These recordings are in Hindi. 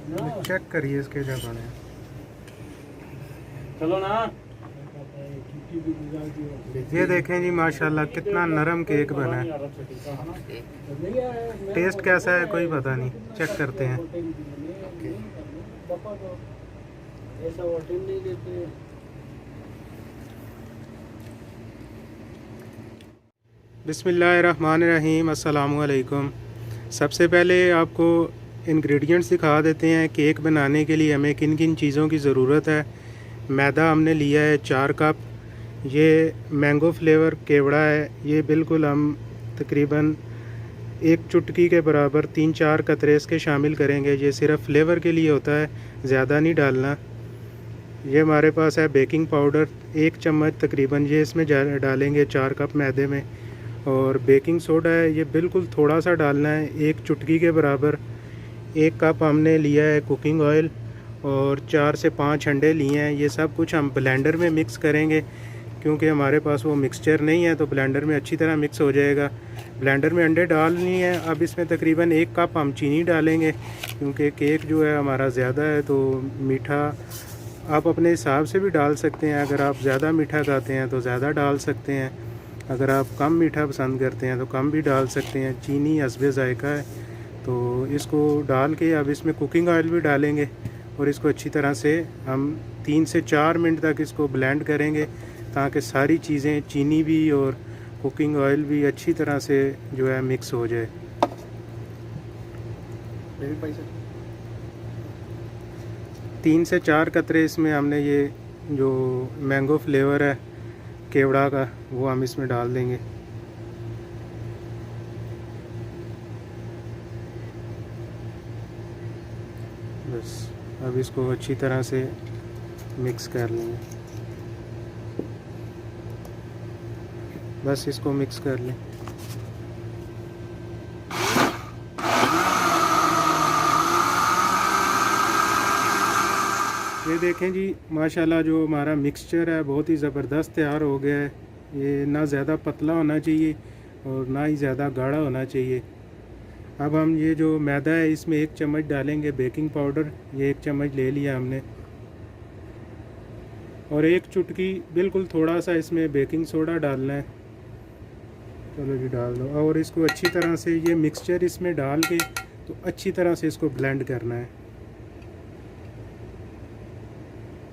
चेक करिए इसके क्या बने। चलो ना। ये देखें जी माशाल्लाह कितना नरम केक बना है। टेस्ट कैसा है कोई पता नहीं, चेक करते हैं। बिस्मिल्लाहिर्रहमानिर्रहीम, अस्सलामु अलैकुम। सबसे पहले आपको इंग्रेडिएंट्स दिखा देते हैं केक बनाने के लिए हमें किन किन चीज़ों की ज़रूरत है। मैदा हमने लिया है 4 कप। ये मैंगो फ्लेवर केवड़ा है, ये बिल्कुल हम तकरीबन एक चुटकी के बराबर 3-4 कतरे इसके शामिल करेंगे। ये सिर्फ फ्लेवर के लिए होता है, ज़्यादा नहीं डालना। ये हमारे पास है बेकिंग पाउडर 1 चम्मच तकरीबन, ये इसमें डालेंगे 4 कप मैदे में। और बेकिंग सोडा है, ये बिल्कुल थोड़ा सा डालना है, 1 चुटकी के बराबर। 1 कप हमने लिया है कुकिंग ऑयल और 4 से 5 अंडे लिए हैं। ये सब कुछ हम ब्लेंडर में मिक्स करेंगे, क्योंकि हमारे पास वो मिक्सचर नहीं है तो ब्लेंडर में अच्छी तरह मिक्स हो जाएगा। ब्लेंडर में अंडे डालनी है। अब इसमें तकरीबन 1 कप हम चीनी डालेंगे, क्योंकि केक जो है हमारा ज़्यादा है तो मीठा आप अपने हिसाब से भी डाल सकते हैं। अगर आप ज़्यादा मीठा खाते हैं तो ज़्यादा डाल सकते हैं, अगर आप कम मीठा पसंद करते हैं तो कम भी डाल सकते हैं। चीनी हस्बे ज़ायका है, तो इसको डाल के अब इसमें कुकिंग ऑयल भी डालेंगे और इसको अच्छी तरह से हम 3 से 4 मिनट तक इसको ब्लेंड करेंगे, ताकि सारी चीज़ें चीनी भी और कुकिंग ऑयल भी अच्छी तरह से जो है मिक्स हो जाए। 3 से 4 कतरे इसमें हमने ये जो मैंगो फ्लेवर है केवड़ा का वो हम इसमें डाल देंगे। बस अब इसको अच्छी तरह से मिक्स कर लेंगे। बस इसको मिक्स कर लें। ये देखें जी माशाल्लाह जो हमारा मिक्सचर है बहुत ही ज़बरदस्त तैयार हो गया है। ये ना ज़्यादा पतला होना चाहिए और ना ही ज़्यादा गाढ़ा होना चाहिए। अब हम ये जो मैदा है इसमें 1 चम्मच डालेंगे बेकिंग पाउडर, ये 1 चम्मच ले लिया हमने। और 1 चुटकी बिल्कुल थोड़ा सा इसमें बेकिंग सोडा डालना है। चलो जी डाल दो। और इसको अच्छी तरह से ये मिक्सचर इसमें डाल के तो अच्छी तरह से इसको ब्लेंड करना है।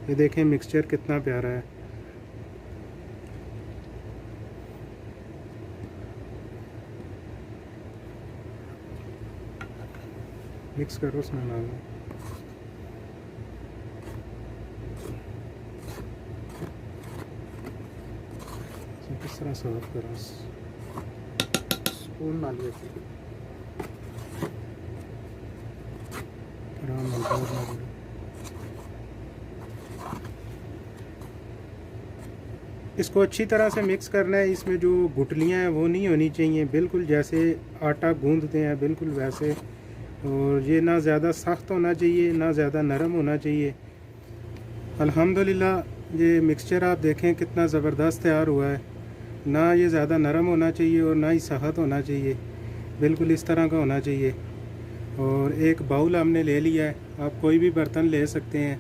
ये देखें मिक्सचर कितना प्यारा है। मिक्स करो उसमें ना किस तरह सर्व करो। स्पून डाल के इसको अच्छी तरह से मिक्स करना है। इसमें जो गुठलियाँ हैं वो नहीं होनी चाहिए, बिल्कुल जैसे आटा गूंदते हैं बिल्कुल वैसे। और ये ना ज़्यादा सख्त होना चाहिए ना ज़्यादा नरम होना चाहिए। अल्हम्दुलिल्लाह ये मिक्सचर आप देखें कितना ज़बरदस्त तैयार हुआ है। ना ये ज़्यादा नरम होना चाहिए और ना ही सख्त होना चाहिए, बिल्कुल इस तरह का होना चाहिए। और एक बाउल हमने ले लिया है, आप कोई भी बर्तन ले सकते हैं।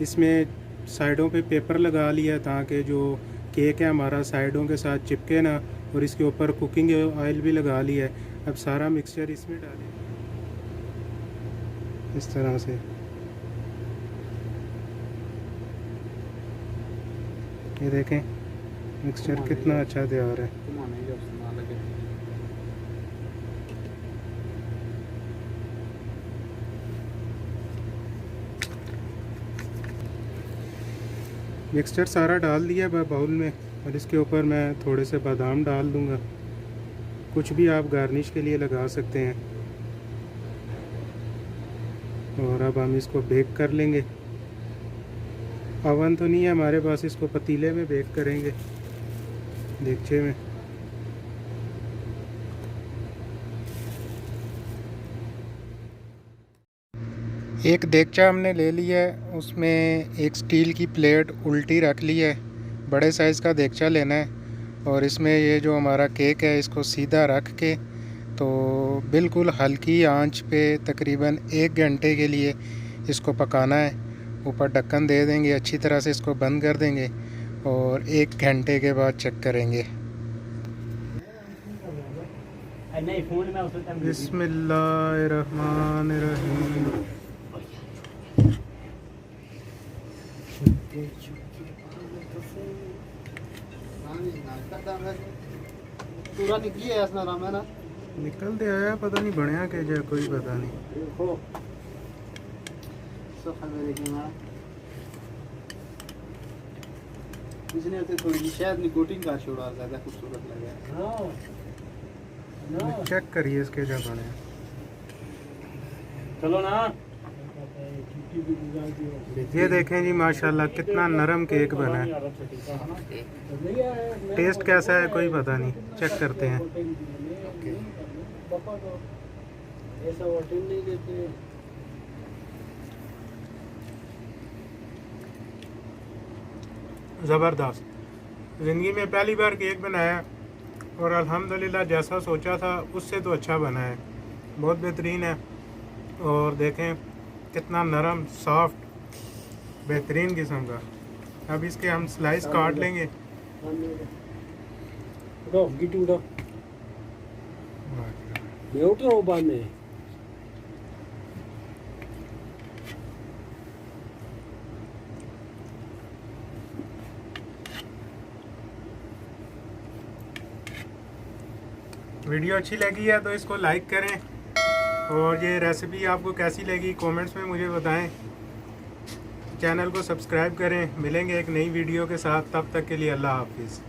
इसमें साइडों पे पेपर लगा लिया ताकि जो केक है हमारा साइडों के साथ चिपके ना, और इसके ऊपर कुकिंग ऑयल भी लगा लिया है। अब सारा मिक्सचर इसमें डालें इस तरह से। ये देखें मिक्सचर कितना अच्छा तैयार है। मिक्सचर सारा डाल दिया बाउल में, और इसके ऊपर मैं थोड़े से बादाम डाल दूंगा। कुछ भी आप गार्निश के लिए लगा सकते हैं। और अब हम इसको बेक कर लेंगे। ओवन तो नहीं है हमारे पास, इसको पतीले में बेक करेंगे, देगचे में। एक देगचा हमने ले लिया है, उसमें एक स्टील की प्लेट उल्टी रख ली है। बड़े साइज़ का देगचा लेना है और इसमें ये जो हमारा केक है इसको सीधा रख के तो बिल्कुल हल्की आंच पे तकरीबन 1 घंटे के लिए इसको पकाना है। ऊपर ढक्कन दे देंगे, अच्छी तरह से इसको बंद कर देंगे और 1 घंटे के बाद चेक करेंगे। बिस्मिल्लाहिर्रहमानिर्रहीम। पूरा निकली है इसना राम है ना, निकल दे आया, पता नहीं बनया के जा, कोई पता नहीं। देखो सफा मेरे के ना इसने तो थोड़ी शायद निकोटीन का छोड़ा, ज़्यादा खूबसूरत लगा। चेक करिए इसके जा बने। चलो ना, ये देखें जी माशाल्लाह कितना नरम केक बना है। टेस्ट कैसा है कोई पता नहीं, चेक करते हैं। ज़बरदस्त। ज़िंदगी में पहली बार केक बनाया और अल्हम्दुलिल्लाह जैसा सोचा था उससे तो अच्छा बना है, बहुत बेहतरीन है। और देखें कितना नरम सॉफ्ट बेहतरीन किस्म का। अब इसके हम स्लाइस काट लेंगे। वीडियो अच्छी लगी है तो इसको लाइक करें और ये रेसिपी आपको कैसी लगी कमेंट्स में मुझे बताएं। चैनल को सब्सक्राइब करें। मिलेंगे एक नई वीडियो के साथ, तब तक के लिए अल्लाह हाफिज़।